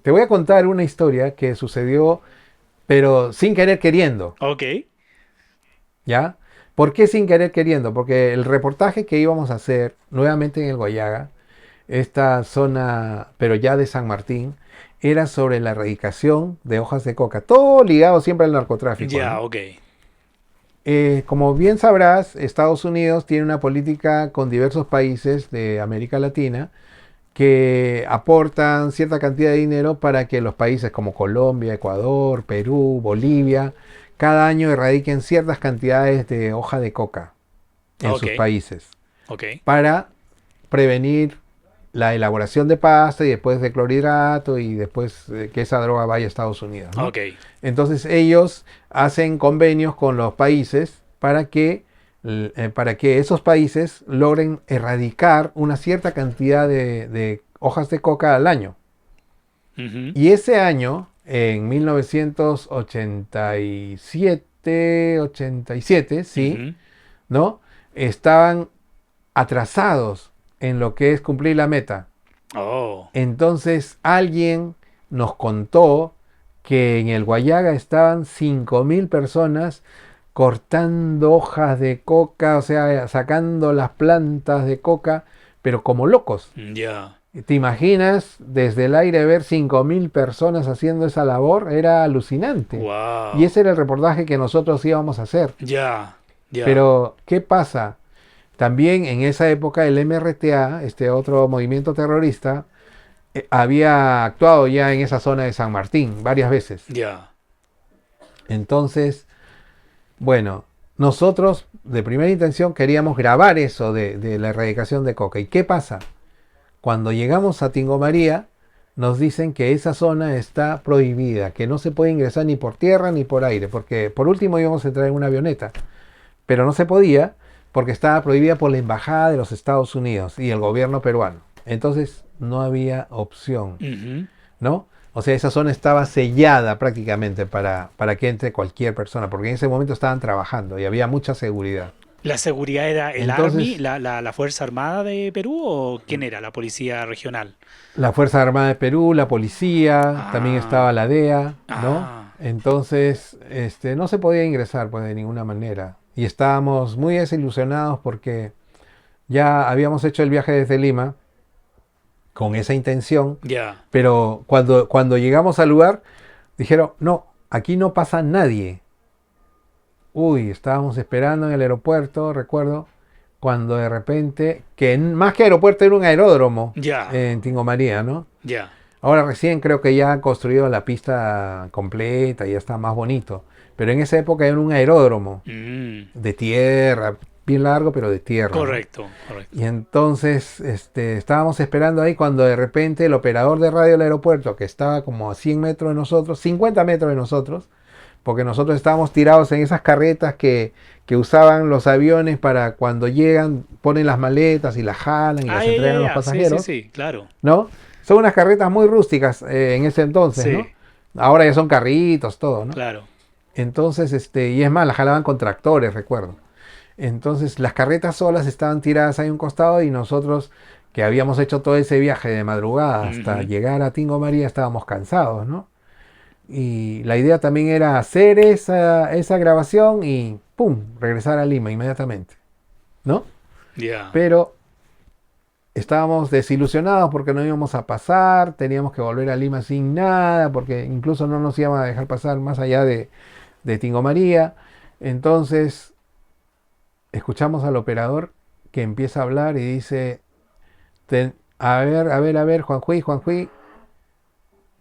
te voy a contar una historia que sucedió, pero sin querer queriendo, Ok. ¿ya? ¿Por qué sin querer queriendo? Porque el reportaje que íbamos a hacer nuevamente en el Guayaga, esta zona, pero ya de San Martín, era sobre la erradicación de hojas de coca. Todo ligado siempre al narcotráfico, Ya, ¿no? ok. Como bien sabrás, Estados Unidos tiene una política con diversos países de América Latina que aportan cierta cantidad de dinero para que los países como Colombia, Ecuador, Perú, Bolivia, cada año erradiquen ciertas cantidades de hoja de coca en Ok. sus países Ok. para prevenir la elaboración de pasta y después de clorhidrato y después que esa droga vaya a Estados Unidos, ¿no? Ok. Entonces ellos hacen convenios con los países para que esos países logren erradicar una cierta cantidad de hojas de coca al año. Ujú, Y ese año, en 1987, sí, ujú. ¿no? Estaban atrasados en lo que es cumplir la meta. Oh. Entonces alguien nos contó que en el Guayaga estaban 5.000 personas cortando hojas de coca, o sea, sacando las plantas de coca, pero como locos. Ya. ¿Te imaginas desde el aire ver 5.000 personas haciendo esa labor? Era alucinante. Y Wow. ese era el reportaje que nosotros íbamos a hacer. Ya. Ya. Pero, ¿qué pasa? También en esa época el MRTA, este otro movimiento terrorista, había actuado ya en esa zona de San Martín varias veces. Ya. Entonces, bueno, nosotros de primera intención queríamos grabar eso de la erradicación de coca. ¿Y qué pasa? Cuando llegamos a Tingo María, nos dicen que esa zona está prohibida, que no se puede ingresar ni por tierra ni por aire, porque por último íbamos a entrar en una avioneta, pero no se podía porque estaba prohibida por la Embajada de los Estados Unidos y el gobierno peruano. Entonces no había opción, Ujú. ¿no? O sea, esa zona estaba sellada prácticamente para que entre cualquier persona, porque en ese momento estaban trabajando y había mucha seguridad. ¿La seguridad era el Army, Entonces, la Fuerza Armada de Perú o quién era? ¿La Policía Regional? la Fuerza Armada de Perú, la policía, también estaba Ah. la DEA, ¿no? Ah. Entonces, no se podía ingresar pues de ninguna manera. Y estábamos muy desilusionados porque ya habíamos hecho el viaje desde Lima con esa intención, Ya. pero cuando llegamos al lugar, dijeron, no, aquí no pasa nadie. Uy, estábamos esperando en el aeropuerto, recuerdo, cuando de repente, más que aeropuerto era un aeródromo Ya. en Tingo María, ¿no? Ya. Ahora recién creo que ya han construido la pista completa y ya está más bonito. Pero en esa época era un aeródromo Mm. de tierra, bien largo, pero de tierra, ¿no? Correcto. Correcto. Y entonces estábamos esperando ahí cuando de repente el operador de radio del aeropuerto, que estaba como a 100 metros de nosotros, 50 metros de nosotros, porque nosotros estábamos tirados en esas carretas que usaban los aviones para cuando llegan, ponen las maletas y las jalan y Ah, las ya, ya, entregan a los ya. Sí, sí, pasajeros, sí. Claro. ¿no? Son unas carretas muy rústicas en ese entonces, ¿no? Sí. Ahora ya son carritos, todo, ¿no? Claro. Entonces, y es más, las jalaban con tractores, recuerdo. Entonces, las carretas solas estaban tiradas ahí a un costado y nosotros, que habíamos hecho todo ese viaje de madrugada hasta Ujú. llegar a Tingo María, estábamos cansados, ¿no? Y la idea también era hacer esa grabación y ¡pum! Regresar a Lima inmediatamente, ¿no? Ya. Pero estábamos desilusionados porque no íbamos a pasar, teníamos que volver a Lima sin nada, porque incluso no nos iban a dejar pasar más allá de Tingo María. Entonces escuchamos al operador que empieza a hablar y dice, a ver, a ver, a ver, Juanjuy, Juanjuy,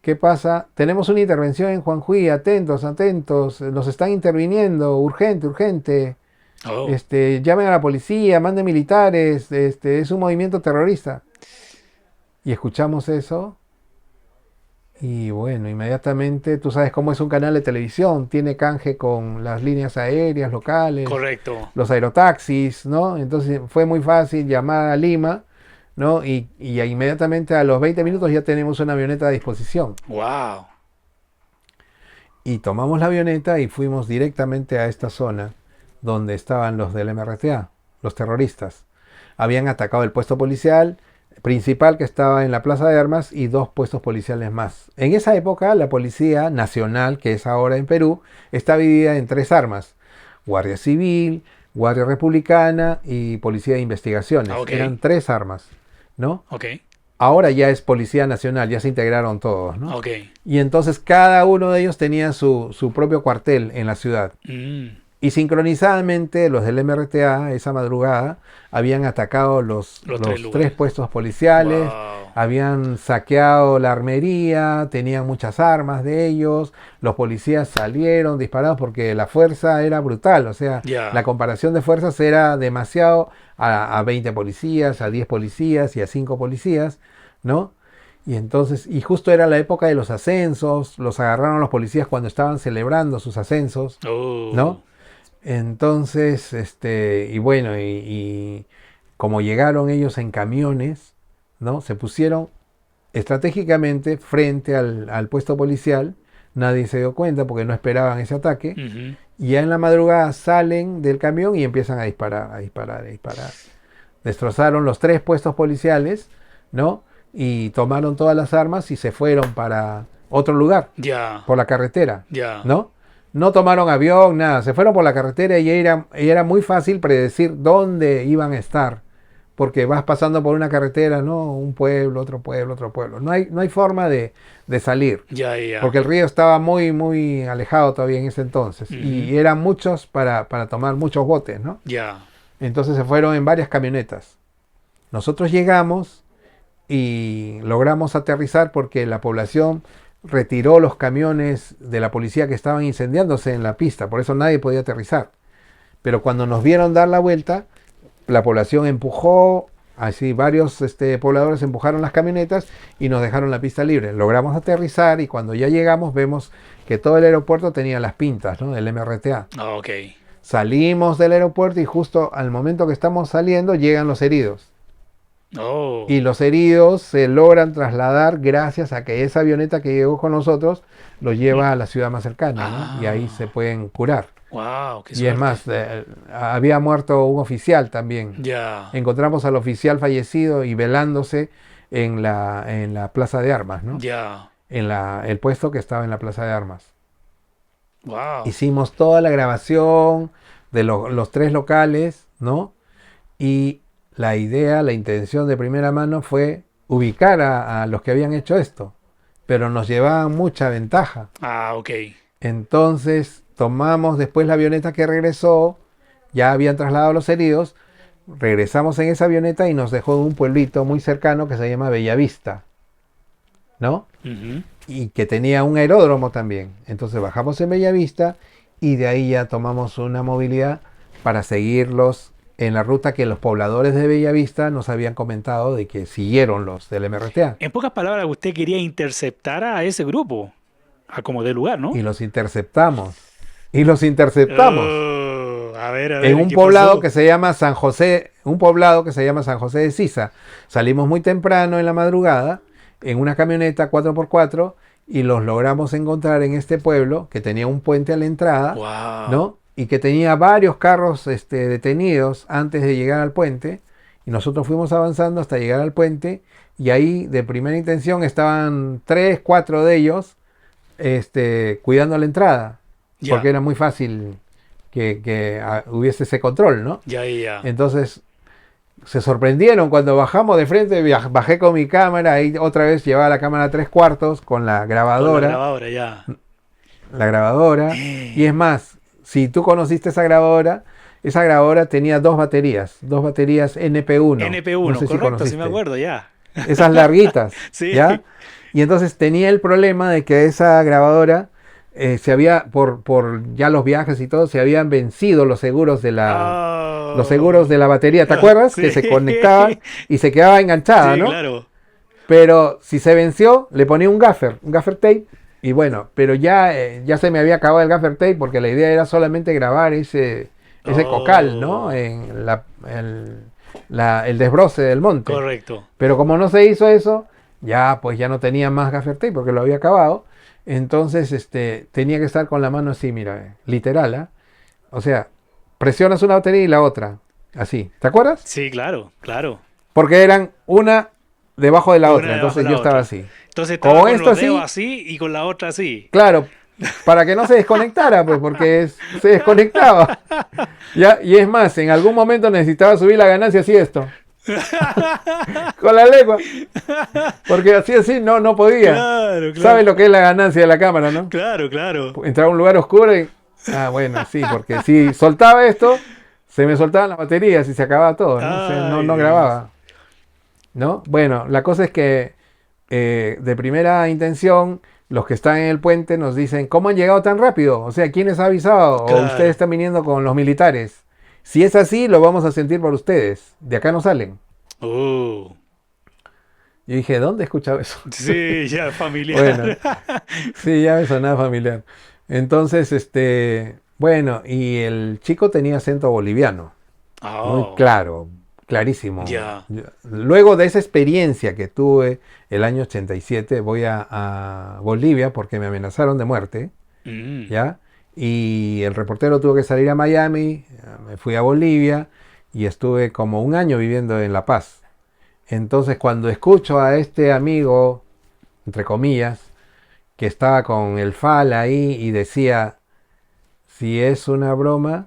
¿qué pasa? Tenemos una intervención en Juanjuy, atentos, atentos, nos están interviniendo, urgente, urgente. Oh. Llamen a la policía, manden militares, es un movimiento terrorista. Y escuchamos eso. Y bueno, inmediatamente tú sabes cómo es un canal de televisión, tiene canje con las líneas aéreas locales, Correcto. los aerotaxis, ¿no? Entonces fue muy fácil llamar a Lima, ¿no? Y inmediatamente a los 20 minutos ya tenemos una avioneta a disposición. Wow. Y tomamos la avioneta y fuimos directamente a esta zona donde estaban los del MRTA, los terroristas. Habían atacado el puesto policial, principal que estaba en la Plaza de Armas y 2 puestos policiales más. En esa época la Policía Nacional, que es ahora en Perú, está dividida en 3 armas: Guardia Civil, Guardia Republicana y Policía de Ah, Investigaciones. ok, Eran 3 armas, ¿no? ok, Ahora ya es Policía Nacional, ya se integraron todos, ¿no? ok. Y entonces cada uno de ellos tenía su propio cuartel en la ciudad. Mm, Y sincronizadamente los del MRTA esa madrugada habían atacado los 3 los 3 puestos lugares. policiales, Wow. habían saqueado la armería, tenían muchas armas de ellos, los policías salieron disparados porque la fuerza era brutal, o sea, la Ya. comparación de fuerzas era demasiado a 20 policías, a 10 policías y a 5 policías, ¿no? Y entonces, y justo era la época de los ascensos, los agarraron los policías cuando estaban celebrando sus ascensos, ¿no? Oh. Entonces, y bueno, y como llegaron ellos en camiones, ¿no? Se pusieron estratégicamente frente al puesto policial, nadie se dio cuenta porque no esperaban ese ataque, Ujú. y ya en la madrugada salen del camión y empiezan a disparar, a disparar, a disparar. Destrozaron los 3 puestos policiales, ¿no? Y tomaron todas las armas y se fueron para otro lugar Ya. por la carretera, Ya. ¿no? No tomaron avión, nada, se fueron por la carretera y era muy fácil predecir dónde iban a estar, porque vas pasando por una carretera, ¿no? Un pueblo, otro pueblo, otro pueblo. No hay forma de salir, Ya, ya. porque el río estaba muy, muy alejado todavía en ese entonces, Ujú. y eran muchos para tomar muchos botes, ¿no? Ya. Entonces se fueron en varias camionetas. Nosotros llegamos y logramos aterrizar porque la población retiró los camiones de la policía que estaban incendiándose en la pista, por eso nadie podía aterrizar. Pero cuando nos vieron dar la vuelta, la población empujó, así varios pobladores empujaron las camionetas y nos dejaron la pista libre. Logramos aterrizar y cuando ya llegamos vemos que todo el aeropuerto tenía las pintas, ¿no? Del MRTA. Ah, ok. Salimos del aeropuerto y justo al momento que estamos saliendo llegan los heridos. Oh. Y los heridos se logran trasladar gracias a que esa avioneta que llegó con nosotros los lleva a la ciudad más cercana, ¿no? Y ahí se Ah. pueden curar. Wow, qué Y es suerte. más, había muerto un oficial también. Ya. Encontramos al oficial fallecido y velándose en la plaza de armas, ¿no? Ya. En el puesto que estaba en la plaza de armas. Wow. Hicimos toda la grabación de los 3 locales, ¿no? Y la idea, la intención de primera mano fue ubicar a los que habían hecho esto, pero nos llevaban mucha ventaja. Ah, ok. Entonces tomamos después la avioneta que regresó, ya habían trasladado a los heridos, regresamos en esa avioneta y nos dejó en un pueblito muy cercano que se llama Bellavista, ¿no? Ujú. Y que tenía un aeródromo también. Entonces bajamos en Bellavista y de ahí ya tomamos una movilidad para seguirlos en la ruta que los pobladores de Bellavista nos habían comentado de que siguieron los del MRTA. En pocas palabras, usted quería interceptar a ese grupo, a como de lugar, ¿no? Y los interceptamos. Y los interceptamos. Oh, a En ver, un ¿qué poblado pasó? que se llama San José, un poblado que se llama San José de Sisa. Salimos muy temprano en la madrugada en una camioneta 4x4 y los logramos encontrar en este pueblo que tenía un puente a la entrada, Wow. ¿no? Y que tenía varios carros detenidos antes de llegar al puente. Y nosotros fuimos avanzando hasta llegar al puente y ahí de primera intención estaban 3, 4 de ellos cuidando la entrada, porque Ya, era muy fácil hubiese ese control, ¿no? ya, ya. Entonces se sorprendieron cuando bajamos de frente, bajé con mi cámara y otra vez llevaba la cámara 3 cuartos con Con la grabadora, ya. la grabadora, y es más, si tú conociste esa grabadora tenía 2 baterías NP1, no NP1, sé si correcto, sí me conociste, acuerdo, ya. esas larguitas, Sí. ¿ya? Y entonces tenía el problema de que esa grabadora se había, por ya los viajes y todo, se habían vencido los seguros Oh. de la batería, ¿te acuerdas? Sí. Que se conectaban y se quedaba enganchada, Sí, ¿no? claro. Pero si se venció, le ponía un gaffer tape, y bueno, pero ya se me había acabado el gaffer tape porque la idea era solamente grabar ese cocal, ¿no? Oh. En el desbroce del monte. Correcto. Pero como no se hizo eso, ya pues ya no tenía más gaffer tape porque lo había acabado. Entonces tenía que estar con la mano así, mira, literal, ¿ah? O sea, presionas una batería y la otra, así. ¿Te acuerdas? Sí, claro, claro. Porque eran una debajo de la otra, Una debajo de entonces la yo estaba otra. así. Entonces estaba Con con esto los dedos así, así y con la otra así. claro, para que no se desconectara, pues porque se desconectaba. Ya, y es más, en algún momento necesitaba subir la ganancia así esto, con la lengua, porque así no podía. Claro, claro. ¿Sabe lo que es la ganancia de la cámara, no? Claro, claro. Entrar a un lugar oscuro y... Ah, bueno, sí, porque si soltaba esto, se me soltaban las baterías y se acababa todo, ¿no? O sea, Ay, no Dios. grababa, ¿no? Bueno, la cosa es que de primera intención, los que están en el puente nos dicen, ¿cómo han llegado tan rápido? O sea, ¿quién les ha avisado? ¿O ustedes Claro. están viniendo con los militares? Si es así, lo vamos a sentir por ustedes. De acá no salen. Oh. Yo dije, ¿dónde he escuchado eso? Sí, ya Bueno, familiar. sí, ya me sonaba familiar. Entonces, bueno, y el chico tenía acento boliviano, muy Oh, claro, clarísimo. ya. Luego de esa experiencia que tuve el año 87, voy a Bolivia porque me amenazaron de muerte, Mm, ¿ya? Y el reportero tuvo que salir a Miami, me fui a Bolivia y estuve como un año viviendo en La Paz. Entonces, cuando escucho a este amigo, entre comillas, que estaba con el FAL ahí y decía, si es una broma,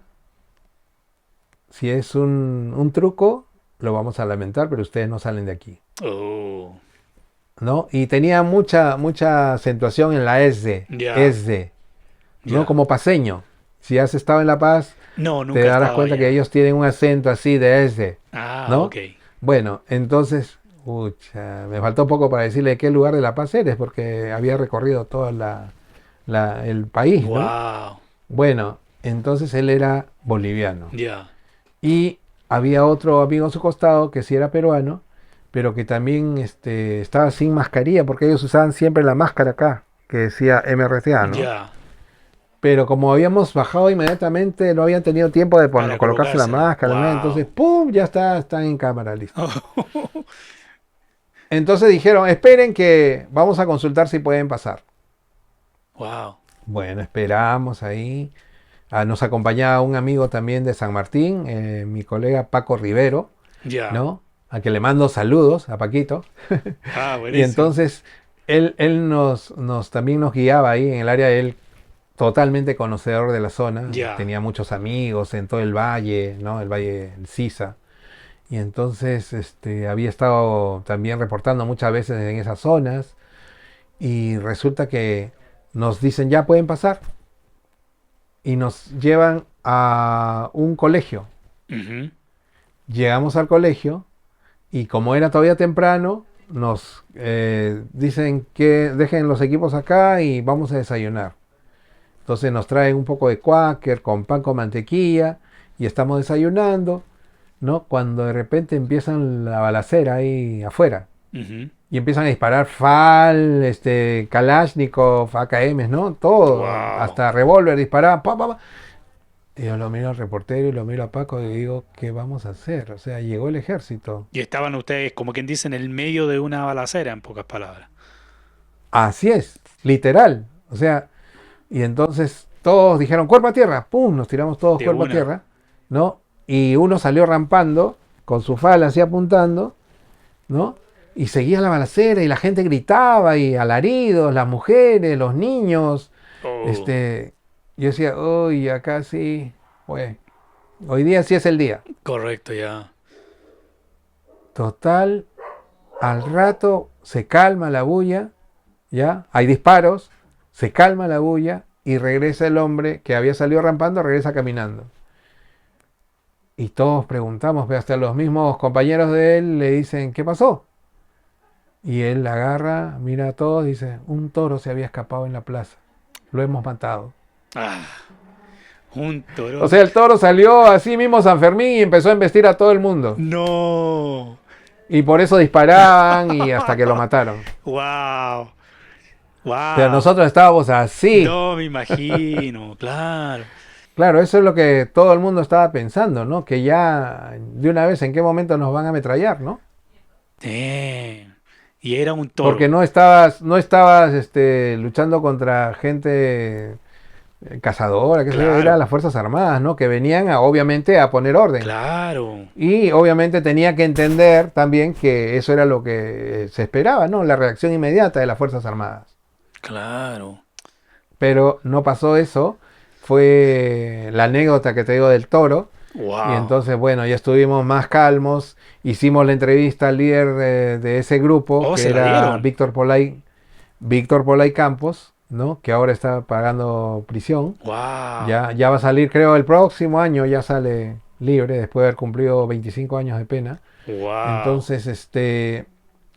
si es un truco, lo vamos a lamentar, pero ustedes no salen de aquí, oh, ¿no? Y tenía mucha acentuación en la ya, S, ¿no? ya. Como paseño. Si has estado en La Paz, No, te nunca he darás estado cuenta que allá. ellos tienen un acento así de S, Ah, ¿no? ok. Bueno, entonces, pucha, me faltó poco para decirle de qué lugar de La Paz eres, porque había recorrido todo el país, ¿no? Wow. Bueno, entonces él era boliviano. Ya. Y había otro amigo a su costado que sí era peruano, pero que también estaba sin mascarilla, porque ellos usaban siempre la máscara acá, que decía MRTA, ¿no? Ya. Pero como habíamos bajado inmediatamente, no habían tenido tiempo de Para colocarse la colocársela. máscara, nada, entonces, Wow. ¡pum! Ya están en cámara, listo. Entonces dijeron, esperen que vamos a consultar si pueden pasar. Wow. Bueno, esperamos ahí. Nos acompañaba un amigo también de San Martín, mi colega Paco Rivero, Ya. ¿no? A que le mando saludos a Paquito. Ah, Y buenísimo. entonces él también nos guiaba ahí en el área, él totalmente conocedor de la zona, Ya. tenía muchos amigos en todo el valle, ¿no? El valle del Sisa. Y entonces había estado también reportando muchas veces en esas zonas y resulta que nos dicen ya pueden pasar y nos llevan a un colegio. Ujú. Llegamos al colegio y como era todavía temprano, nos dicen que dejen los equipos acá y vamos a desayunar. Entonces nos traen un poco de cuáquer con pan con mantequilla y estamos desayunando, ¿no? Cuando de repente empiezan la balacera ahí afuera Ujú. y empiezan a disparar FAL, Kalashnikov, AKM, ¿no? Todo, Wow. hasta revólver disparaban, pa, pa, pa. Y yo lo miro al reportero y lo miro a Paco y digo, ¿qué vamos a hacer? O sea, llegó el ejército. Y estaban ustedes, como quien dice, en el medio de una balacera, en pocas palabras. Así es, literal. O sea, y entonces todos dijeron, cuerpo a tierra, ¡pum! Nos tiramos todos De cuerpo a una. tierra, ¿no? Y uno salió rampando, con su fala así apuntando, ¿no? Y seguía la balacera y la gente gritaba y alaridos, las mujeres, los niños. Oh, Este, yo decía, uy, acá sí, pues, hoy día sí es el día. correcto, ya. Total, al rato se calma la bulla, ¿ya? Hay disparos, se calma la bulla y regresa el hombre que había salido rampando, regresa caminando. Y todos preguntamos, hasta los mismos compañeros de él le dicen, ¿qué pasó? Y él agarra, mira a todos, dice, un toro se había escapado en la plaza, lo hemos matado. Ah, un O toro. sea, el toro salió así mismo San Fermín y empezó a embestir a todo el mundo. No. Y por eso disparaban y hasta que lo mataron. Wow. Pero Wow. nosotros estábamos así. No me imagino, claro. Claro, eso es lo que todo el mundo estaba pensando, ¿no? Que ya de una vez en qué momento nos van a ametrallar, ¿no? Damn. Y era un Porque toro. no estabas luchando contra gente cazadora, que sé yo, Claro, eran las Fuerzas Armadas, ¿no? Que venían obviamente a poner orden. claro, Y obviamente tenía que entender también que eso era lo que se esperaba, ¿no? La reacción inmediata de las Fuerzas Armadas. claro. Pero no pasó eso. Fue la anécdota que te digo del toro. Y Wow. entonces, bueno, ya estuvimos más calmos. Hicimos la entrevista al líder de ese grupo, Oh, que se la era dieron. Víctor Polay Campos, ¿no? Que ahora está pagando prisión. Wow. Ya va a salir, creo, el próximo año, ya sale libre después de haber cumplido 25 años de pena. Wow. Entonces,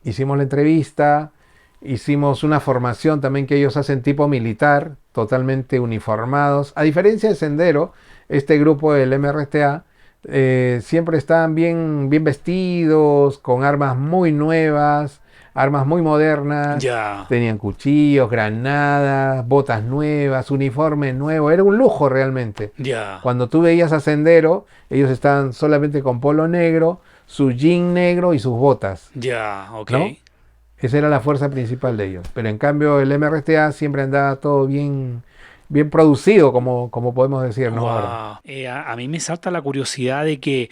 hicimos la entrevista, hicimos una formación también que ellos hacen tipo militar, totalmente uniformados. A diferencia de Sendero, este grupo del MRTA siempre están bien vestidos, con armas muy nuevas, armas muy modernas. Ya, Tenían cuchillos, granadas, botas nuevas, uniforme nuevo. Era un lujo realmente. ya, Cuando tú veías a Sendero, ellos estaban solamente con polo negro, su jean negro y sus botas, ya, ok. ¿no? Esa era la fuerza principal de ellos. Pero en cambio el MRTA siempre andaba todo bien producido, como podemos decir, ¿no? Ahora. Wow. A mí me salta la curiosidad de que,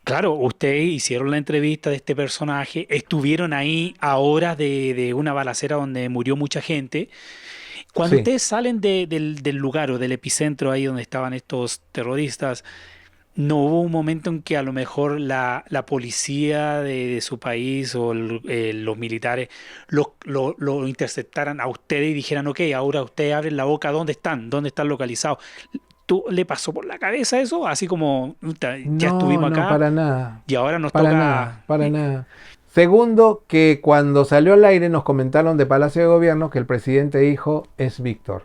claro, ustedes hicieron la entrevista de este personaje, estuvieron ahí a horas de una balacera donde murió mucha gente. Cuando Sí. ustedes salen del lugar o del epicentro ahí donde estaban estos terroristas, ¿no hubo un momento en que a lo mejor la policía de su país o los militares lo interceptaran a ustedes y dijeran, ok, ahora ustedes abren la boca, ¿dónde están? ¿Dónde están localizados? ¿Tú le pasó por la cabeza eso? Así como, "Uta, ya No, estuvimos no, acá para nada. y ahora nos Para toca... nada, para nada. Segundo, que cuando salió al aire nos comentaron de Palacio de Gobierno que el presidente dijo es Víctor.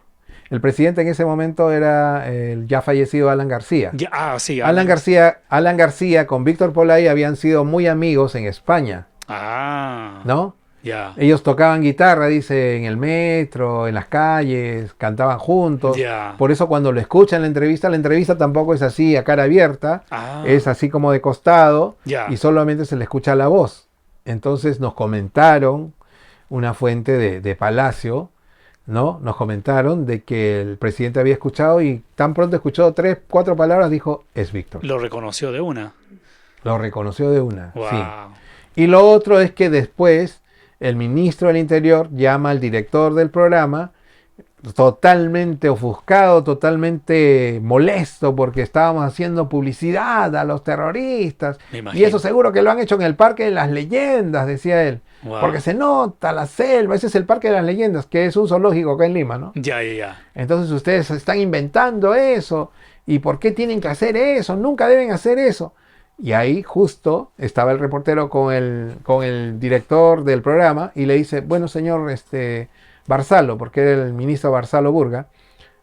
El presidente en ese momento era el ya fallecido Alan García. Sí, Alan García. Alan García con Víctor Polay habían sido muy amigos en España, Ah, ¿no? ya, Ellos tocaban guitarra, dice, en el metro, en las calles, cantaban juntos. ya. Por eso cuando lo escuchan la entrevista tampoco es así a cara abierta, es Ah, así como de costado y ya. solamente se le escucha la voz. Entonces nos comentaron, una fuente de Palacio, ¿no? Nos comentaron de que el presidente había escuchado y tan pronto escuchó tres, cuatro palabras, dijo, es Víctor. Lo reconoció de una. Lo reconoció de una, sí. Wow. Y lo otro es que después el ministro del Interior llama al director del programa totalmente ofuscado, totalmente molesto porque estábamos haciendo publicidad a los terroristas. Me Y eso imagino. seguro que lo han hecho en el Parque de las Leyendas, decía él. Porque Wow. se nota la selva, ese es el Parque de las Leyendas, que es un zoológico acá en Lima, ¿no? Ya, ya, ya. Entonces ustedes están inventando eso. ¿Y por qué tienen que hacer eso? Nunca deben hacer eso. Y ahí justo estaba el reportero con el director del programa y le dice, bueno señor Barzalo, porque era el ministro Barzalo Burga,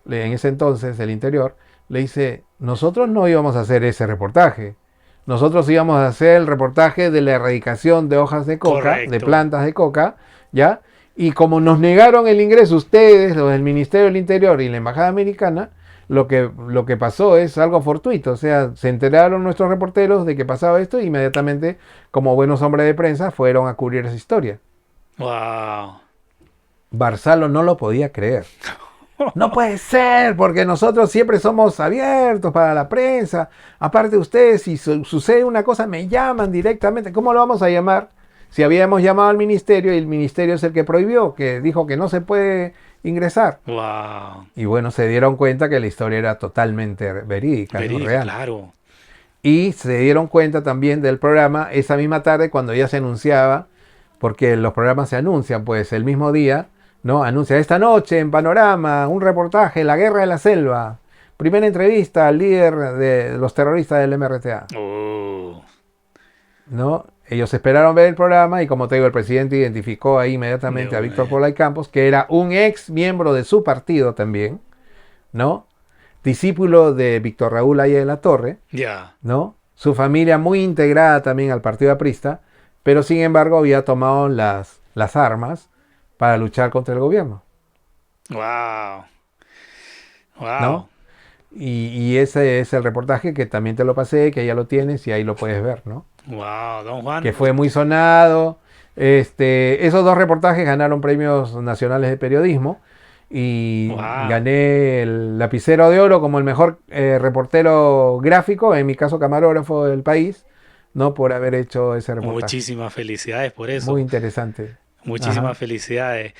en ese entonces del Interior, le dice, nosotros no íbamos a hacer ese reportaje. Nosotros íbamos a hacer el reportaje de la erradicación de hojas de coca, de Correcto. plantas de coca, ¿ya? Y como nos negaron el ingreso ustedes, los del Ministerio del Interior y la Embajada Americana, lo que pasó es algo fortuito. O sea, se enteraron nuestros reporteros de que pasaba esto e inmediatamente, como buenos hombres de prensa, fueron a cubrir esa historia. Wow. Barzalo no lo podía creer. No puede ser, porque nosotros siempre somos abiertos para la prensa. Aparte ustedes, si sucede una cosa, me llaman directamente. ¿Cómo lo vamos a llamar? Si habíamos llamado al ministerio y el ministerio es el que prohibió, que dijo que no se puede ingresar. Wow. Y bueno, se dieron cuenta que la historia era totalmente verídica, no Verídica, real. claro. Y se dieron cuenta también del programa esa misma tarde cuando ya se anunciaba, porque los programas se anuncian, pues el mismo día, ¿no? Anuncia esta noche en Panorama un reportaje, La Guerra de la Selva. Primera entrevista al líder de los terroristas del MRTA, Oh. ¿no? Ellos esperaron ver el programa y como te digo, el presidente identificó ahí De inmediatamente a una, Víctor Polay Campos, que era un ex miembro de su partido también, ¿no? Discípulo de Víctor Raúl Aya de la Torre, Ya. ¿no? Su familia muy integrada también al partido aprista, pero sin embargo había tomado las armas para luchar contra el gobierno, Wow. ¿no? Wow. Y ese es el reportaje que también te lo pasé, que ya lo tienes y ahí lo puedes ver, ¿no? Wow, don Que Juan. fue muy sonado. Esos dos reportajes ganaron premios nacionales de periodismo y Wow, gané el lapicero de oro como el mejor reportero gráfico, en mi caso camarógrafo del país, ¿no? Por haber hecho ese reportaje. muchísimas felicidades por Muy eso. interesante. Ajá. Muchísimas felicidades.